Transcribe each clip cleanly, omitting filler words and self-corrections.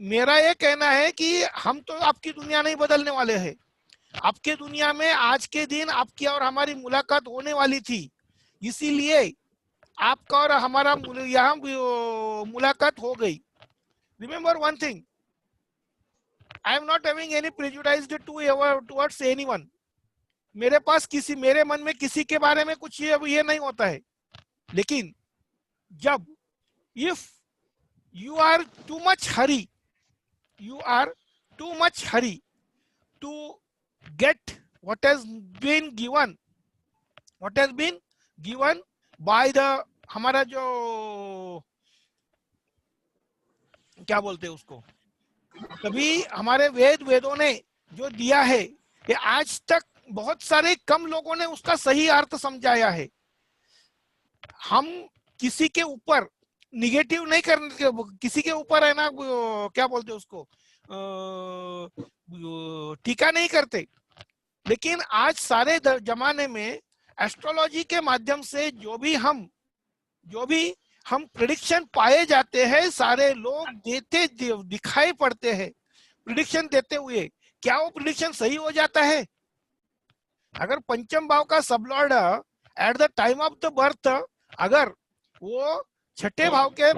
मेरा ये कहना है कि हम तो आपकी दुनिया नहीं बदलने वाले हैं। आपके दुनिया में आज के दिन आपकी और हमारी मुलाकात होने वाली थी, इसीलिए आपका और हमारा यहाँ मुलाकात हो गई। Remember one thing, I am not having any prejudiced towards anyone. मेरे मन में किसी के बारे में कुछ ये नहीं होता है। लेकिन जब if you are too much hurry to get what has been given by the हमारा जो क्या बोलते हैं उसको, कभी हमारे वेदों ने जो दिया है, ये आज तक बहुत सारे कम लोगों ने उसका सही अर्थ समझाया है। हम किसी के ऊपर निगेटिव नहीं करने, किसी के ऊपर है ना क्या बोलते हैं उसको, टीका नहीं करते। लेकिन आज सारे जमाने में एस्ट्रोलॉजी के माध्यम से जो भी हम प्रेडिक्शन पाए जाते हैं, सारे लोग दिखाई पड़ते हैं प्रेडिक्शन देते हुए। क्या वो प्रेडिक्शन सही हो जाता है? अगर पंचम भाव का sublord at the time of the birth, अगर वो छठे भाव के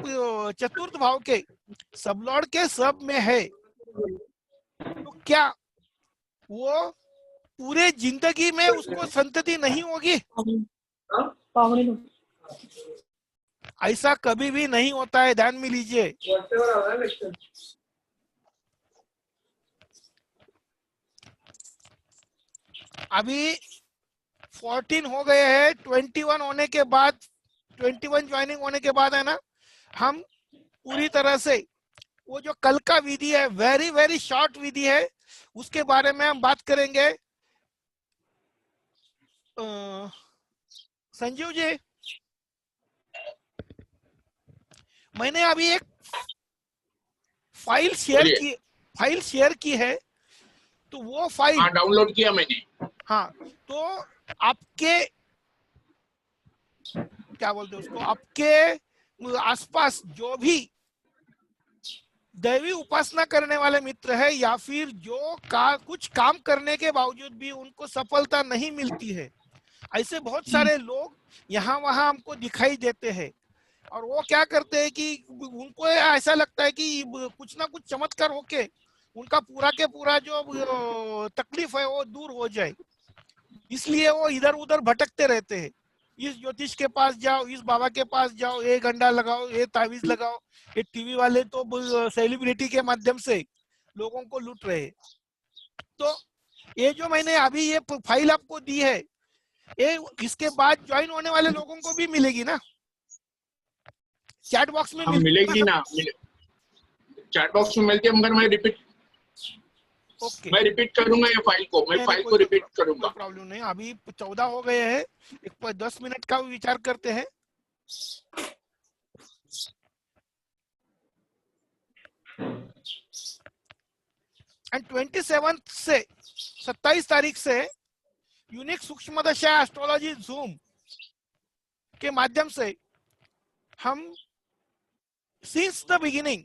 चतुर्थ भाव के सबलॉर्ड के सब में है, तो क्या वो पूरे जिंदगी में उसको संतति नहीं होगी? ऐसा कभी भी नहीं होता है, ध्यान में लीजिए। अभी 14 हो गए हैं, 21 होने के बाद, 21 ज्वाइनिंग होने के बाद है ना, हम पूरी तरह से वो जो कल का विधि है, वेरी वेरी शॉर्ट विधि है, उसके बारे में हम बात करेंगे। संजीव जी, मैंने अभी एक फाइल शेयर की है, तो वो फाइल डाउनलोड किया मैंने। हाँ, तो आपके क्या बोलते हैं उसको, आपके आसपास जो भी दैवी उपासना करने वाले मित्र है, या फिर जो कुछ काम करने के बावजूद भी उनको सफलता नहीं मिलती है, ऐसे बहुत सारे लोग यहाँ वहां हमको दिखाई देते हैं। और वो क्या करते हैं कि उनको ऐसा लगता है कि कुछ ना कुछ चमत्कार होके उनका पूरा के पूरा जो तकलीफ है वो दूर हो जाए, इसलिए वो इधर उधर भटकते रहते हैं। इस ज्योतिष के पास जाओ, इस बाबा के पास जाओ, ये गंडा लगाओ, ये तावीज लगाओ। ये टीवी वाले तो सेलिब्रिटी के माध्यम से लोगों को लूट रहे हैं। तो ये जो मैंने अभी ये फाइल आपको दी है, ये इसके बाद ज्वाइन होने वाले लोगों को भी मिलेगी ना, चैट बॉक्स में मिलेगी ना? चैट बॉक्स में मिलती है, मगर मैं रिपीट करूंगा ये फाइल को, मैं फाइल को रिपीट करूंगा। प्रॉब्लम नहीं। अभी 14 हो गए हैं, 10 मिनट का विचार करते हैं। एंड 27 से 27 तारीख से यूनिक सूक्ष्म दशा एस्ट्रोलॉजी जूम के माध्यम से हम सिंस द बिगिनिंग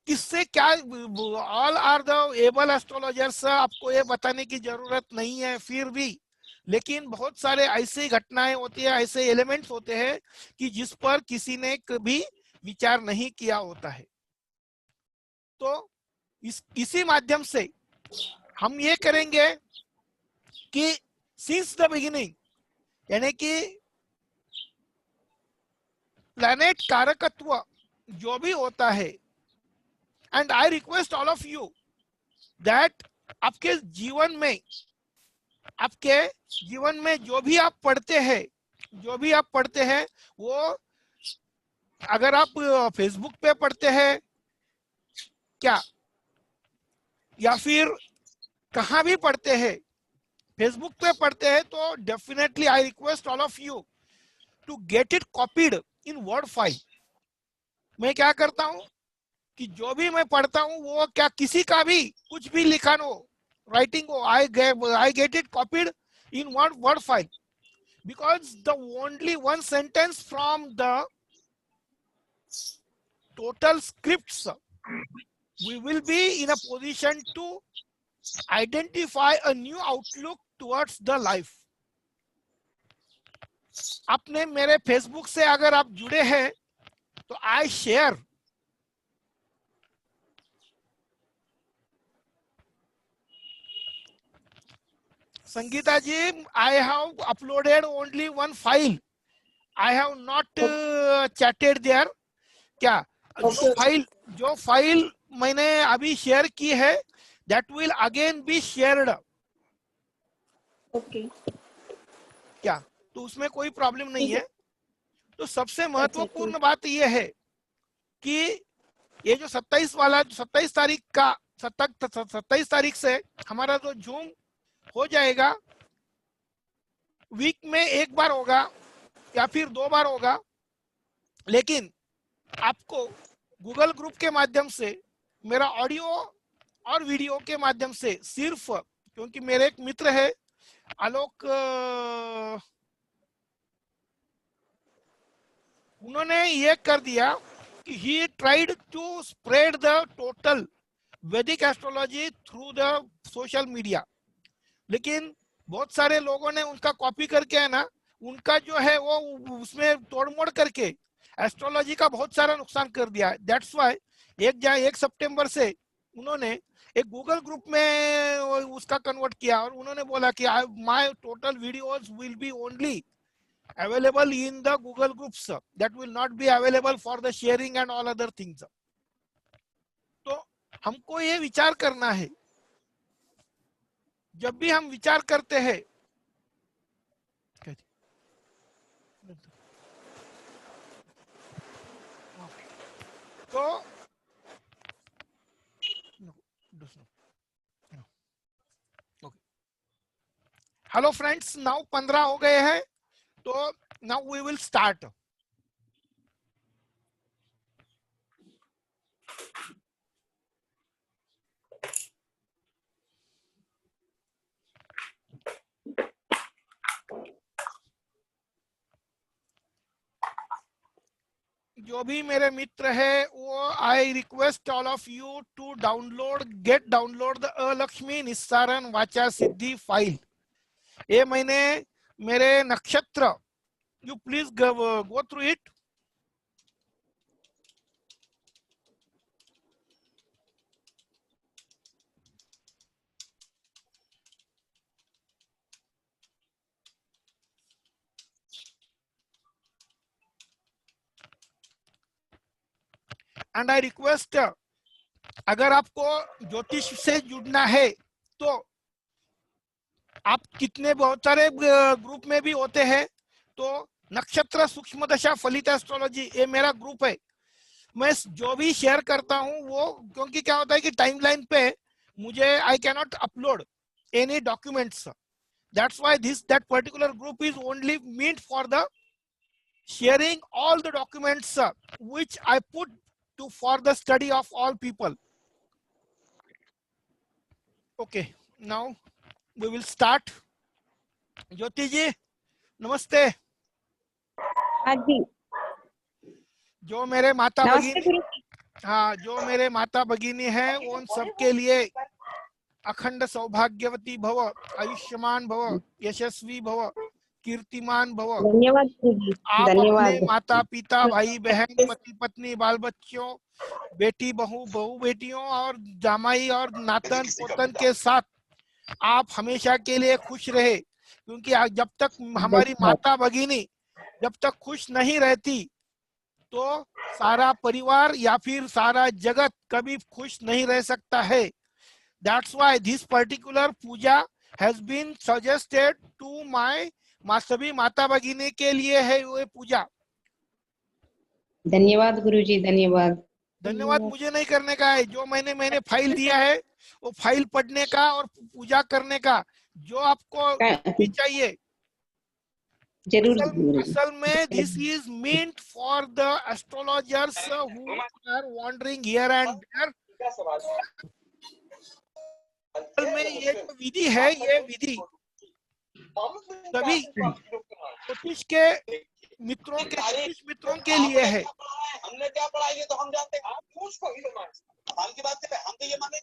किससे क्या, all are the able astrologers, आपको ये बताने की जरूरत नहीं है फिर भी। लेकिन बहुत सारे ऐसी घटनाएं होती है, ऐसे एलिमेंट्स होते हैं कि जिस पर किसी ने कभी विचार नहीं किया होता है। तो इसी माध्यम से हम ये करेंगे कि सिंस द बिगिनिंग, यानी कि प्लैनेट कारकत्व जो भी होता है, and I request all of you that आपके जीवन में जो भी आप पढ़ते हैं वो, अगर आप फेसबुक पे पढ़ते हैं क्या, या फिर कहाँ भी पढ़ते हैं, फेसबुक पे पढ़ते हैं, तो definitely I request all of you to get it copied in word file. मैं क्या करता हूं कि जो भी मैं पढ़ता हूं वो क्या किसी का भी कुछ भी लिखा हो, राइटिंग हो, I get it copied in one word file, because the only one sentence from the total scripts, we will be in a position to identify a new outlook towards the life. आपने मेरे Facebook से अगर आप जुड़े हैं तो I share Sangeeta ji, I have uploaded only one file. I have not chatted there. क्या जो फाइल मैंने अभी शेयर की है, that will again be shared. Okay क्या तो उसमें कोई प्रॉब्लम नहीं है। तो सबसे महत्वपूर्ण बात यह है कि ये जो 27 तारीख का 27 तारीख से हमारा जो जूम हो जाएगा, वीक में एक बार होगा या फिर 2 बार होगा, लेकिन आपको गूगल ग्रुप के माध्यम से, मेरा ऑडियो और वीडियो के माध्यम से, सिर्फ क्योंकि मेरे एक मित्र है आलोक, उन्होंने ये कर दिया कि he tried to spread the total Vedic astrology through the social media, लेकिन बहुत सारे लोगों ने उनका कॉपी करके है ना, उनका जो है वो उसमें तोड़मोड़ करके एस्ट्रोलॉजी का बहुत सारा नुकसान कर दिया। दैट्स व्हाई 1 सितंबर से उन्होंने एक गूगल ग्रुप में उसका कन्वर्ट किया और उन्होंने बोला कि my total videos will be only available in the Google groups, that will not be available for the sharing and all other things. तो हमको ये विचार करना है, जब भी हम विचार करते हैं, तो हेलो फ्रेंड्स, नाउ 15 हो गए हैं, तो now we will start. जो भी मेरे मित्र है वो I request all of you to get download the अलक्ष्मी निस्सारण वाचा सिद्धि फाइल। ये मैंने मेरे नक्षत्र, you please go through it. And I request, अगर आपको ज्योतिष से जुड़ना है तो आप कितने बहुत सारे ग्रुप में भी होते हैं, तो नक्षत्र सूक्ष्म दशा फलित एस्ट्रोलॉजी ये मेरा ग्रुप है। मैं जो भी शेयर करता हूं वो, क्योंकि क्या होता है कि टाइमलाइन पे मुझे I can not upload any documents, that's why that particular group is only meant for the sharing all the documents which I put to for the study of all people. Okay, now we will start. Jyoti ji नमस्ते। हाँ जी, जो मेरे माता नमस्ते भगिनी, गुरु। हाँ, जो मेरे माता भगिनी है उन सबके लिए अखंड सौभाग्यवती भव, आयुष्मान भव, यशस्वी भव, कीर्तिमान भव। धन्यवाद गुरु जी, आप धन्यवाद। अपने माता पिता, भाई बहन, पति पत्नी, बाल बच्चों, बेटी बहू बेटियों और जामाई और नातन पोतन के साथ आप हमेशा के लिए खुश रहे, क्योंकि जब तक हमारी माता भगिनी जब तक खुश नहीं रहती तो सारा परिवार या फिर सारा जगत कभी खुश नहीं रह सकता है। That's why this particular Puja has been suggested to my सभी माता भगिनी के लिए है ये पूजा। धन्यवाद गुरु जी, धन्यवाद। धन्यवाद मुझे नहीं करने का है, जो मैंने फाइल दिया है वो फाइल पढ़ने का और पूजा करने का, जो आपको भी चाहिए। जरूर असल में this is meant for the astrologers who are wandering here and there. असल में ये जो विधि है, ये विधि सभी ज्योतिष के मित्रों के लिए है। हमने क्या पढ़ा ये तो हम जानते हैं। आप उसको ही हाल की बात है, हम तो ये माने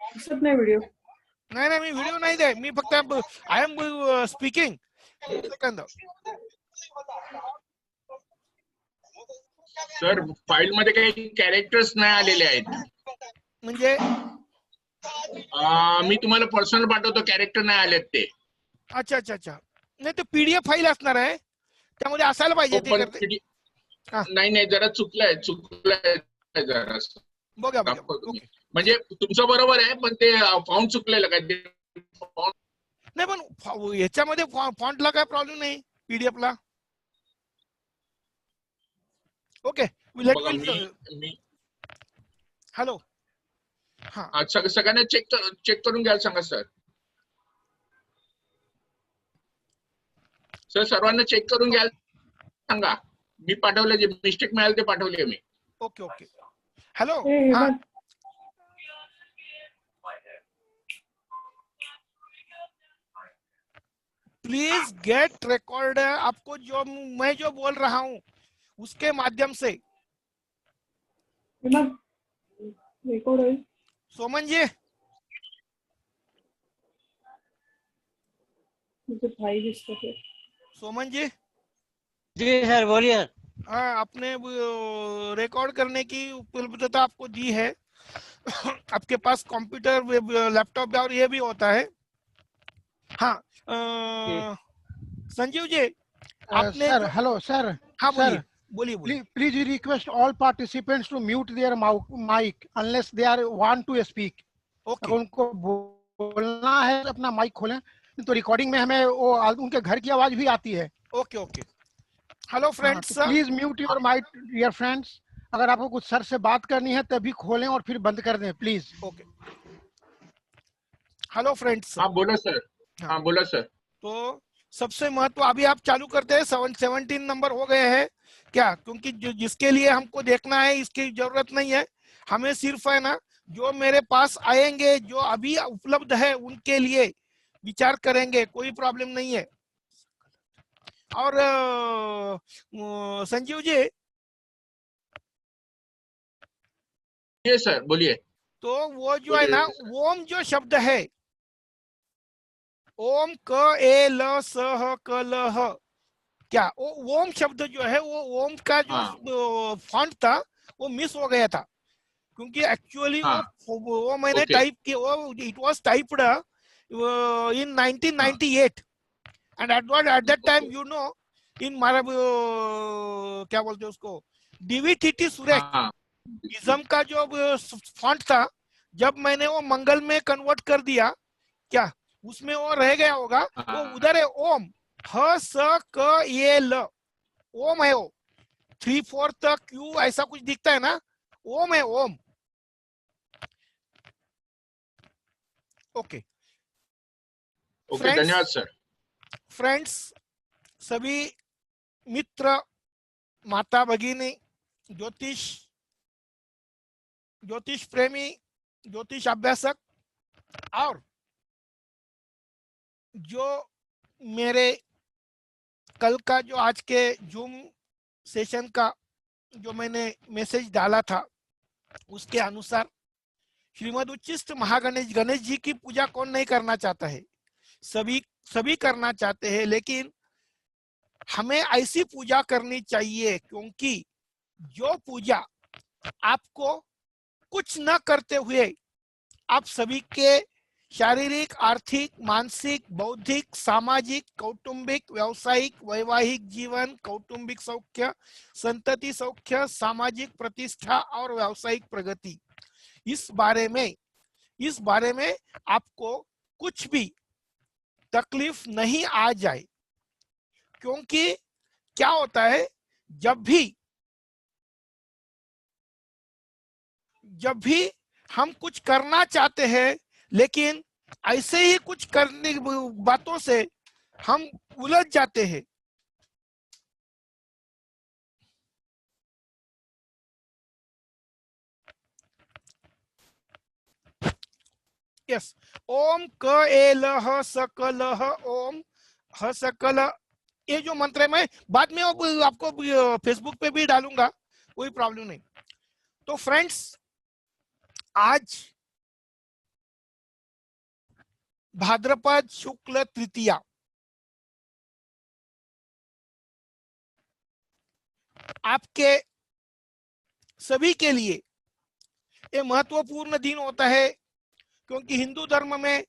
आप सबने वीडियो नाही मी व्हिडिओ नाही दे, मी फक्त आय एम स्पीकिंग सेकंद। सर फाईल मध्ये काही कॅरेक्टर्स नाही आलेले आहेत। म्हणजे मी तुम्हाला पर्सनल पाठवतो, कॅरेक्टर नाही आलेत ते। अच्छा अच्छा अच्छा, नाही ते पीडीएफ फाईल असणार आहे, त्यामध्ये असायला पाहिजे ते करते। नाही जरा चुकलंय जरा, बघा ओके। म्हणजे तुमचं बरोबर आहे, पण ते फाउंड चुकलेलं काय ते। नाही पण याच्यामध्ये फॉन्टला काय प्रॉब्लेम नाही, पीडीएफ ला। ओके हॅलो, हा अच्छा सगळ्यांना चेक करून घ्यायला सांगा सर। सर सर्वांना चेक करून घ्यायला सांगा। मी पाठवले, जे मिस्टेक मिळाले ते पाठवले मी। ओके ओके हेलो हाँ प्लीज गेट रिकॉर्ड। आपको जो मैं जो बोल रहा हूँ उसके माध्यम से। रिकॉर्ड है सोमन जी, मुझे भाई जिसका है सोमन जी। जी सर बोलिए। हाँ, आपने रिकॉर्ड करने की उपलब्धता आपको दी है। आपके पास कंप्यूटर लैपटॉप और ये भी होता है। हाँ संजीव जी आपने सर हेलो सर। हाँ सर बोलिए। please we request all participants to mute their mic unless they are want to speak। Okay अगर उनको बोलना है तो अपना माइक खोलें, तो रिकॉर्डिंग में हमें वो उनके घर की आवाज भी आती है। Okay okay hello friends, please mute your mic dear friends. अगर आपको कुछ सर से बात करनी है तभी खोलें और फिर बंद कर दें प्लीज। Okay hello friends. हाँ बोलो सर। हाँ बोलो सर। तो सबसे महत्व अभी आप चालू करते हैं। 17 नंबर हो गए हैं क्या? क्योंकि जिसके लिए हमको देखना है इसकी जरूरत नहीं है, हमें सिर्फ है ना जो मेरे पास आएंगे जो अभी उपलब्ध है उनके लिए विचार करेंगे, कोई प्रॉब्लम नहीं है। और संजीव जी ये सर बोलिए। तो वो जो है ना ओम जो शब्द है, ओम क ए ल स ह क ल ह, क्या वो ओम शब्द जो है वो ओम का जो फॉन्ट था वो मिस हो गया था। क्योंकि एक्चुअली वो मैंने टाइप किया, वो it was typed in 1998 and at that time you know इन मारा क्या बोलते हैं उसको, डीवीटीटी सुरेश इज्म का जो फॉन्ट था, जब मैंने वो मंगल में कन्वर्ट कर दिया, क्या उसमें वो रह गया होगा, वो उधर है ओम, ह स क ये ल, ओम है वो। 3/4 क्यू ऐसा कुछ दिखता है ना, ओम है ओम। ओके ओके धन्यवाद सर। फ्रेंड्स, सभी मित्र, माता भगिनी, ज्योतिष प्रेमी, ज्योतिष अभ्यासक और जो मेरे कल का जो आज के जूम सेशन का जो मैंने मैसेज डाला था उसके अनुसार श्रीमद उच्चिष्ट महागणेश गणेश जी की पूजा कौन नहीं करना चाहता है, सभी करना चाहते हैं, लेकिन हमें ऐसी पूजा करनी चाहिए क्योंकि जो पूजा आपको कुछ न करते हुए आप सभी के शारीरिक, आर्थिक, मानसिक, बौद्धिक, सामाजिक, कौटुंबिक, व्यावसायिक, वैवाहिक जीवन, कौटुंबिक सौख्य, संतति सौख्य, सामाजिक प्रतिष्ठा और व्यावसायिक प्रगति, इस बारे में आपको कुछ भी तकलीफ नहीं आ जाए। क्योंकि क्या होता है, जब भी हम कुछ करना चाहते हैं लेकिन ऐसे ही कुछ करने बातों से हम उलझ जाते हैं। यस, ओम क ए ल ह सकल ह ओम ह सकल, ये जो मंत्र है मैं बाद में आपको फेसबुक पे भी डालूंगा, कोई प्रॉब्लम नहीं। तो फ्रेंड्स, आज भाद्रपद शुक्ल तृतीया, आपके सभी के लिए ये महत्वपूर्ण दिन होता है, क्योंकि हिंदू धर्म में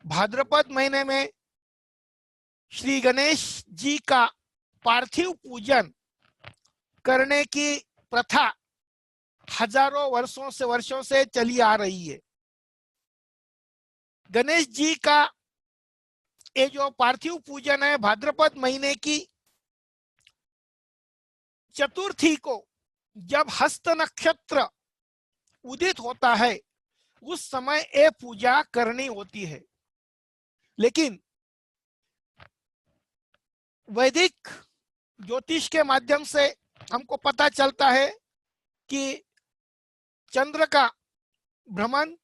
भाद्रपद महीने में श्री गणेश जी का पार्थिव पूजन करने की प्रथा हजारों वर्षों से चली आ रही है। गणेश जी का ये जो पार्थिव पूजन है भाद्रपद महीने की चतुर्थी को, जब हस्त नक्षत्र उदित होता है उस समय ये पूजा करनी होती है। लेकिन वैदिक ज्योतिष के माध्यम से हमको पता चलता है कि चंद्र का भ्रमण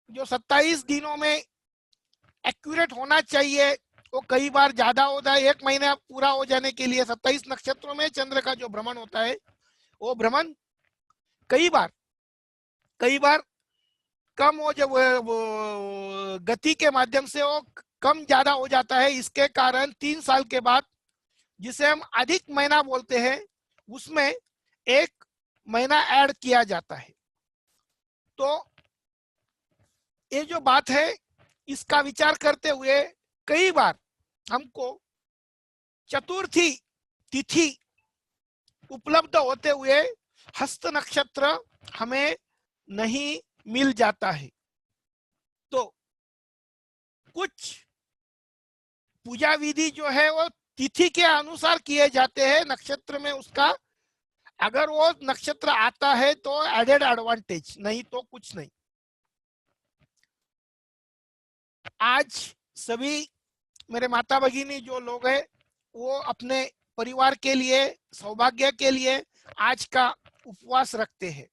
जो 27 दिनों में एक्यूरेट होना चाहिए, वो कई बार ज्यादा होता है। 1 महीना पूरा हो जाने के लिए 27 नक्षत्रों में चंद्र का जो भ्रमण होता है, वो भ्रमण कई बार कम हो, जब वो गति के माध्यम से वो कम ज्यादा हो जाता है। इसके कारण 3 साल के बाद, जिसे हम अधिक महीना बोलते हैं, उसमें 1 महीना ऐड किया जाता है। तो ये जो बात है, इसका विचार करते हुए कई बार हमको चतुर्थी तिथि उपलब्ध होते हुए हस्त नक्षत्र हमें नहीं मिल जाता है। तो कुछ पूजा विधि जो है वो तिथि के अनुसार किए जाते हैं, नक्षत्र में उसका अगर वो नक्षत्र आता है तो एडेड एडवांटेज, नहीं तो कुछ नहीं। आज सभी मेरे माता भगिनी जो लोग हैं, वो अपने परिवार के लिए, सौभाग्य के लिए आज का उपवास रखते हैं।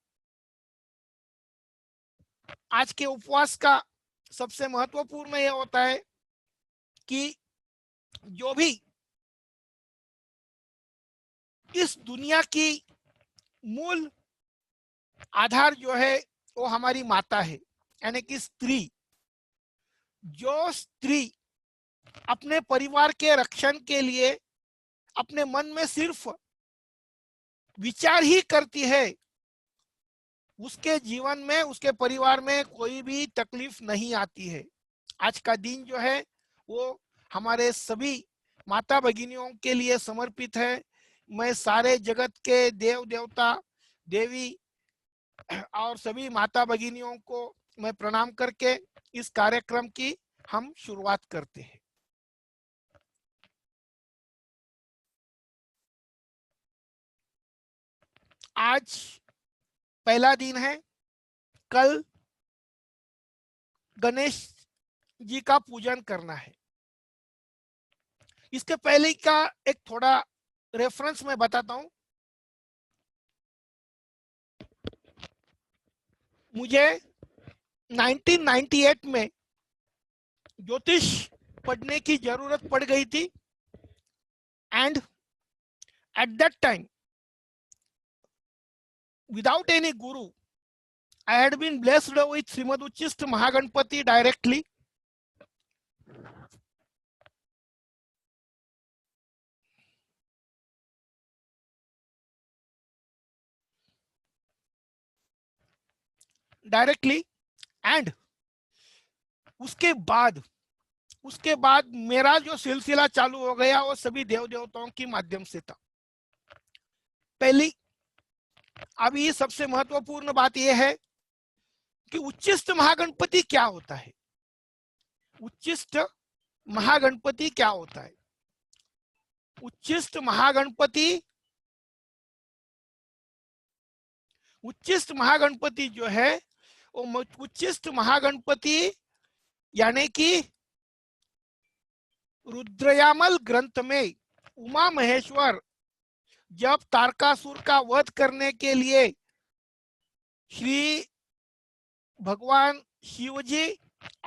आज के उपवास का सबसे महत्वपूर्ण यह होता है कि जो भी इस दुनिया की मूल आधार जो है वो हमारी माता है, यानी कि स्त्री। जो स्त्री अपने परिवार के रक्षण के लिए अपने मन में सिर्फ विचार ही करती है, उसके जीवन में, उसके परिवार में कोई भी तकलीफ नहीं आती है। आज का दिन जो है वो हमारे सभी माता भगिनियों के लिए समर्पित है। मैं सारे जगत के देव देवता, देवी और सभी माता भगिनियों को मैं प्रणाम करके इस कार्यक्रम की हम शुरुआत करते हैं। आज पहला दिन है, कल गणेश जी का पूजन करना है। इसके पहले का एक थोड़ा रेफरेंस मैं बताता हूं। मुझे 1998 में ज्योतिष पढ़ने की जरूरत पड़ गई थी, and at that time without any guru, I had been blessed with Srimad Uchist Mahaganpati directly. And उसके बाद मेरा जो सिलसिला चालू हो गया वो सभी देव देवताओं के माध्यम से था। पहली अभी सबसे महत्वपूर्ण बात यह है कि उच्चिष्ट महागणपति क्या होता है। उच्चिष्ट महागणपति क्या होता है? उच्चिष्ट महागणपति जो है वो उच्चिष्ट महागणपति यानी कि रुद्रयामल ग्रंथ में उमा महेश्वर जब तारकासुर का वध करने के लिए श्री भगवान शिव जी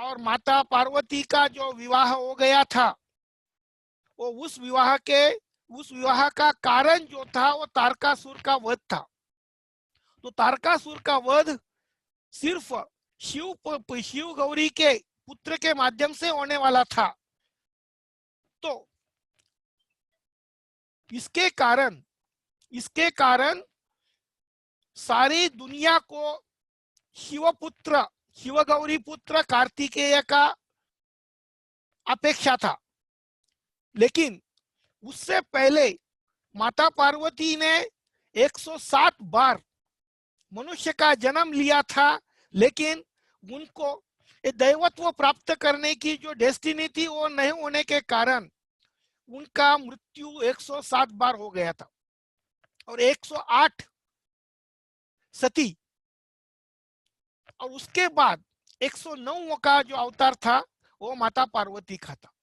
और माता पार्वती का जो विवाह हो गया था, वो उस विवाह का कारण जो था वो तारकासुर का वध था। तो तारकासुर का वध सिर्फ शिव गौरी के पुत्र के माध्यम से होने वाला था। तो इसके कारण सारी दुनिया को शिव गौरी पुत्र कार्तिकेय का अपेक्षा था। लेकिन उससे पहले माता पार्वती ने 107 बार मनुष्य का जन्म लिया था, लेकिन उनको दैवत्व प्राप्त करने की जो डेस्टिनी थी वो नहीं होने के कारण उनका मृत्यु 107 बार हो गया था। और 108 सती, और उसके बाद 109 का जो अवतार था वो माता पार्वती का था।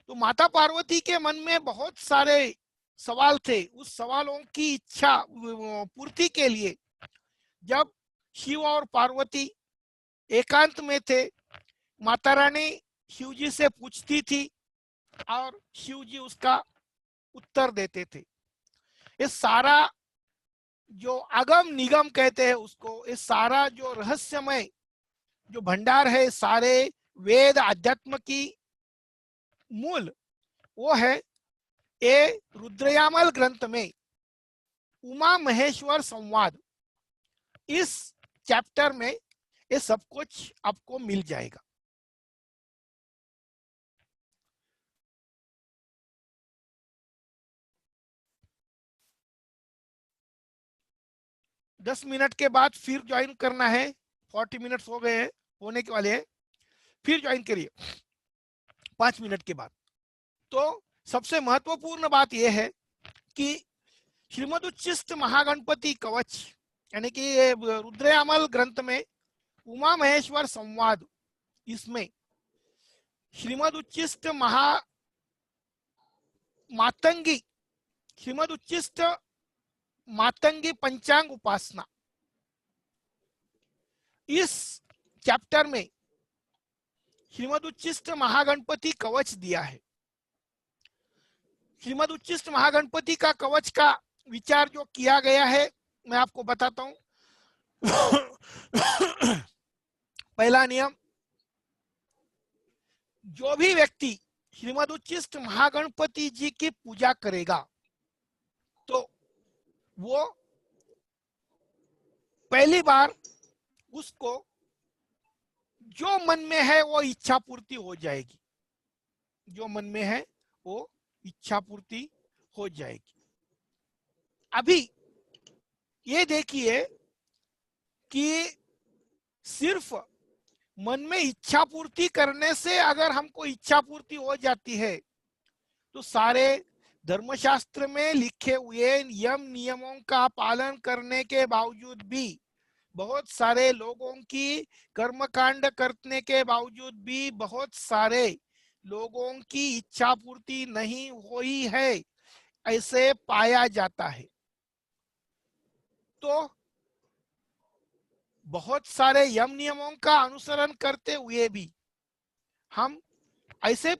तो माता पार्वती के मन में बहुत सारे सवाल थे। उस सवालों की इच्छा पूर्ति के लिए जब शिव और पार्वती एकांत में थे, माता रानी शिव जी से पूछती थी और शिव जी उसका उत्तर देते थे। ये सारा जो अगम निगम कहते हैं उसको, ये सारा जो रहस्यमय जो भंडार है, सारे वेद अध्यात्म की मूल, वो है ये रुद्रयामल ग्रंथ में उमा महेश्वर संवाद। इस चैप्टर में ये सब कुछ आपको मिल जाएगा। दस मिनट के बाद फिर ज्वाइन करना है। 40 मिनट्स हो गए हैं, होने के वाले हैं, फिर ज्वाइन करिए 5 मिनट के बाद। तो सबसे महत्वपूर्ण बात यह है कि श्रीमदुच्चिष्ट महागणपति कवच यानी कि रुद्रयामल ग्रंथ में उमा महेश्वर संवाद, इसमें श्रीमदुच्चिष्ट मातंगी पंचांग उपासना, इस चैप्टर में श्रीमदुच्चिष्ट महागणपति कवच दिया है। श्रीमदुच्चिष्ट महागणपति का कवच का विचार जो किया गया है मैं आपको बताता हूं। पहला नियम, जो भी व्यक्ति श्रीमदुच्चिष्ट महागणपति जी की पूजा करेगा तो वो पहली बार उसको जो मन में है वो इच्छा पूर्ति हो जाएगी। जो मन में है वो इच्छा पूर्ति हो जाएगी। अभी ये देखिए कि सिर्फ मन में इच्छा पूर्ति करने से अगर हमको इच्छा पूर्ति हो जाती है तो सारे धर्मशास्त्र में लिखे हुए नियम नियमों का पालन करने के बावजूद भी, बहुत सारे लोगों की कर्मकांड करने के बावजूद भी बहुत सारे लोगों की इच्छा पूर्ति नहीं हुई है, ऐसे पाया जाता है। तो बहुत सारे यम नियमों का अनुसरण करते हुए भी हम ऐसे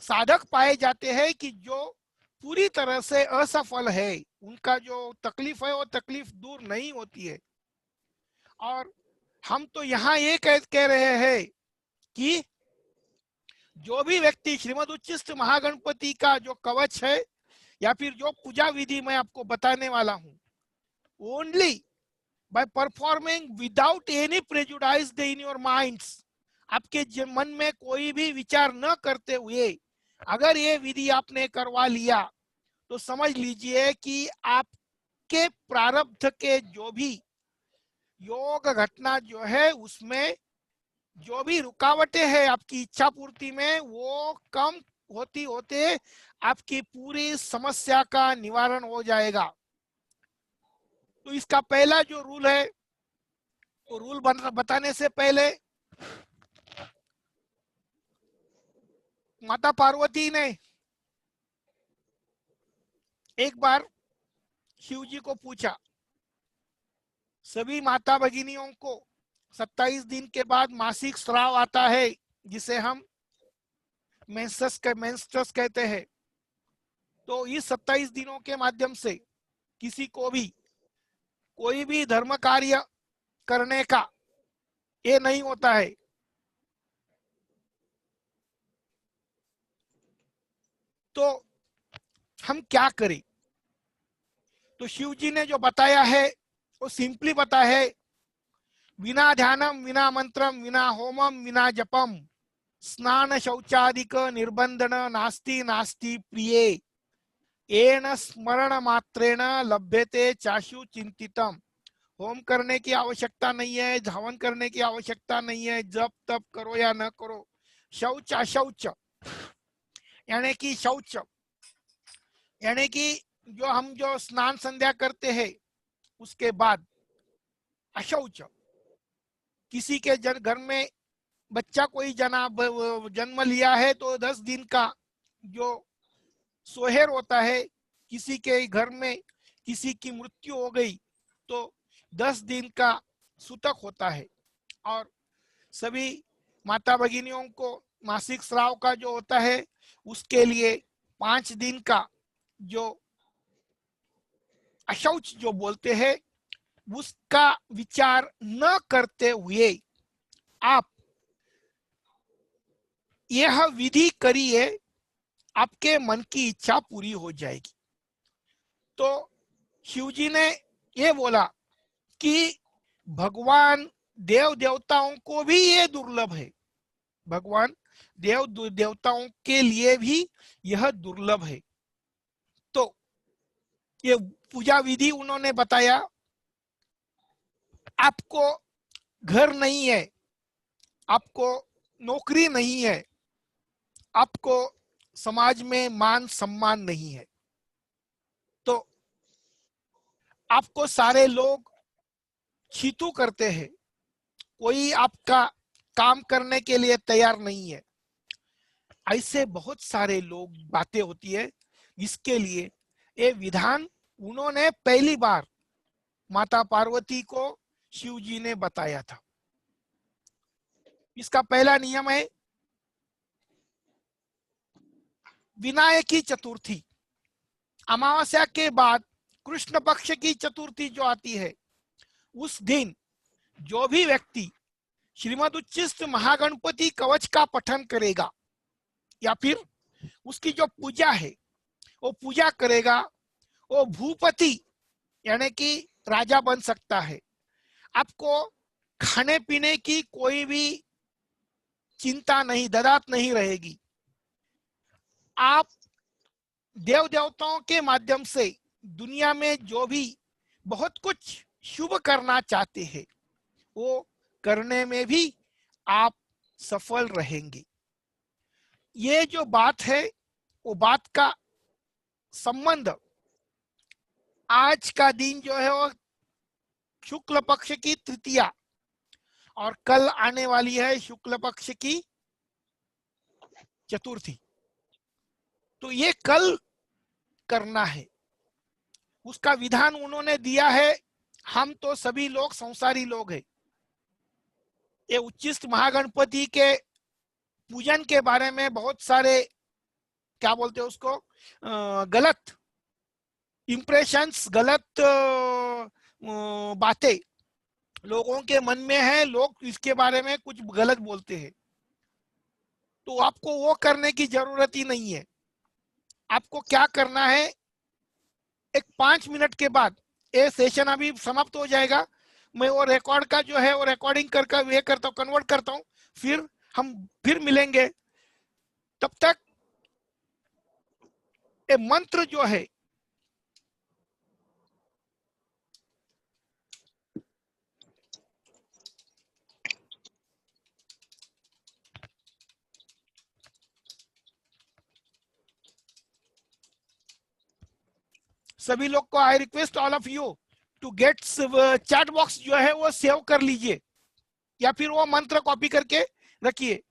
साधक पाए जाते हैं कि जो पूरी तरह से असफल है, उनका जो तकलीफ है वो तकलीफ दूर नहीं होती है। और हम तो यहाँ ये कह रहे हैं कि जो भी व्यक्ति श्रीमदुच्चिष्ट महागणपति का जो कवच है या फिर जो पूजा विधि मैं आपको बताने वाला हूँ, only by performing without any prejudice in your minds, आपके मन में कोई भी विचार न करते हुए अगर ये विधि आपने करवा लिया तो समझ लीजिए कि आपके प्रारब्ध के जो भी योग घटना जो है उसमें जो भी रुकावटें हैं आपकी इच्छा पूर्ति में, वो कम होती होते आपकी पूरी समस्या का निवारण हो जाएगा। तो इसका पहला जो रूल है, तो रूल बताने से पहले माता पार्वती ने एक बार शिव जी को पूछा, सभी माता भगिनियों को 27 दिन के बाद मासिक स्राव आता है, जिसे हम मेंस्ट्रस कहते हैं। तो इस 27 दिनों के माध्यम से किसी को भी कोई भी धर्म कार्य करने का ये नहीं होता है। तो हम क्या करें? तो शिव जी ने जो बताया है वो सिंपली बताया है, विना ध्यानम, विना मंत्रम, विना होमम, विना जपम, स्नान शौचादिक निर्बंधन नास्ति नास्ति प्रिये, येन स्मरण मात्रेण लभ्यते चाशु चिंतितम। होम करने की आवश्यकता नहीं है, धावन करने की आवश्यकता नहीं है, जप तप करो या न करो। शौच अशौच यानी कि शौच यानी कि जो स्नान संध्या करते हैं उसके बाद अशौच, किसी के घर में बच्चा कोई जन्म लिया है तो 10 दिन का जो सोहेर होता है, किसी के घर में किसी की मृत्यु हो गई तो 10 दिन का सूतक होता है। और सभी माता भगिनियों को मासिक स्राव का जो होता है उसके लिए 5 दिन का जो अशौच जो बोलते हैं उसका विचार न करते हुए आप यह विधि करिए, आपके मन की इच्छा पूरी हो जाएगी। तो शिवजी ने ये बोला कि भगवान देव देवताओं को भी ये दुर्लभ है, भगवान देव देवताओं के लिए भी यह दुर्लभ है। तो ये पूजा विधि उन्होंने बताया। आपको घर नहीं है, आपको नौकरी नहीं है, आपको समाज में मान सम्मान नहीं है, तो आपको सारे लोग छीतू करते हैं, कोई आपका काम करने के लिए तैयार नहीं है। ऐसे बहुत सारे लोग बातें होती है। इसके लिए ये विधान उन्होंने पहली बार माता पार्वती को शिव जी ने बताया था। इसका पहला नियम है विनायकी चतुर्थी। अमावस्या के बाद कृष्ण पक्ष की चतुर्थी जो आती है, उस दिन जो भी व्यक्ति श्रीमद उच्चिष्ट महागणपति कवच का पठन करेगा या फिर उसकी जो पूजा है वो पूजा करेगा, वो भूपति यानी कि राजा बन सकता है। आपको खाने पीने की कोई भी चिंता नहीं, ददात नहीं रहेगी। आप देव देवताओं के माध्यम से दुनिया में जो भी बहुत कुछ शुभ करना चाहते हैं वो करने में भी आप सफल रहेंगे। ये जो बात है वो बात का संबंध आज का दिन जो है वो शुक्ल पक्ष की तृतीया और कल आने वाली है शुक्ल पक्ष की चतुर्थी। तो ये कल करना है, उसका विधान उन्होंने दिया है। हम तो सभी लोग संसारी लोग हैं। ये उच्चिष्ट महागणपति के पूजन के बारे में बहुत सारे क्या बोलते हैं उसको गलत इंप्रेशंस, गलत बातें लोगों के मन में है। लोग इसके बारे में कुछ गलत बोलते हैं, तो आपको वो करने की जरूरत ही नहीं है। आपको क्या करना है, एक 5 मिनट के बाद ये सेशन अभी समाप्त हो जाएगा, मैं वो रिकॉर्ड का जो है वो रिकॉर्डिंग करके वे करता हूँ, कन्वर्ट करता हूँ, फिर हम फिर मिलेंगे। तब तक ये मंत्र जो है सभी लोग को, I request all of you to get chat box जो है वो सेव कर लीजिए या फिर वो मंत्र कॉपी करके रखिए।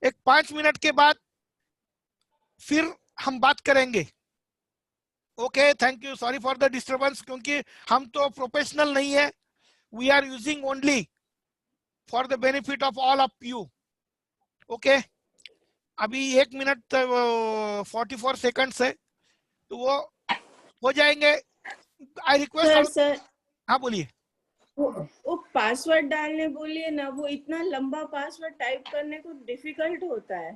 एक 5 मिनट के बाद फिर हम बात करेंगे। Okay, thank you, sorry for the disturbance, क्योंकि हम तो प्रोफेशनल नहीं है, we are using only for the benefit of all of you. Okay, अभी 1 मिनट 44 सेकंड्स है, तो वो हो जाएंगे। I request. सर हाँ बोलिए। वो पासवर्ड डालने बोलिए ना, वो इतना लंबा पासवर्ड टाइप करने को डिफिकल्ट होता है।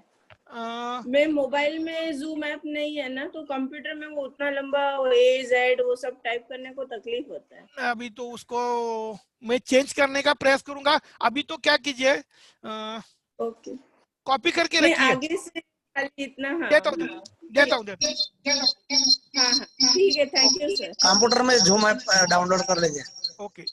मैं मोबाइल में जूम ऐप नहीं है ना, तो कंप्यूटर में वो उतना लंबा AZ वो सब टाइप करने को तकलीफ होता है। अभी तो उसको मैं चेंज करने का प्रयास करूंगा। अभी तो क्या कीजिए, ओके, कॉपी करके नहीं रखिए। आगे से खाली इतना। हाँ देता हूँ। हाँ, ठीक है, थैंक यू सर। कंप्यूटर में जूम ऐप डाउनलोड कर लीजिए। ओके।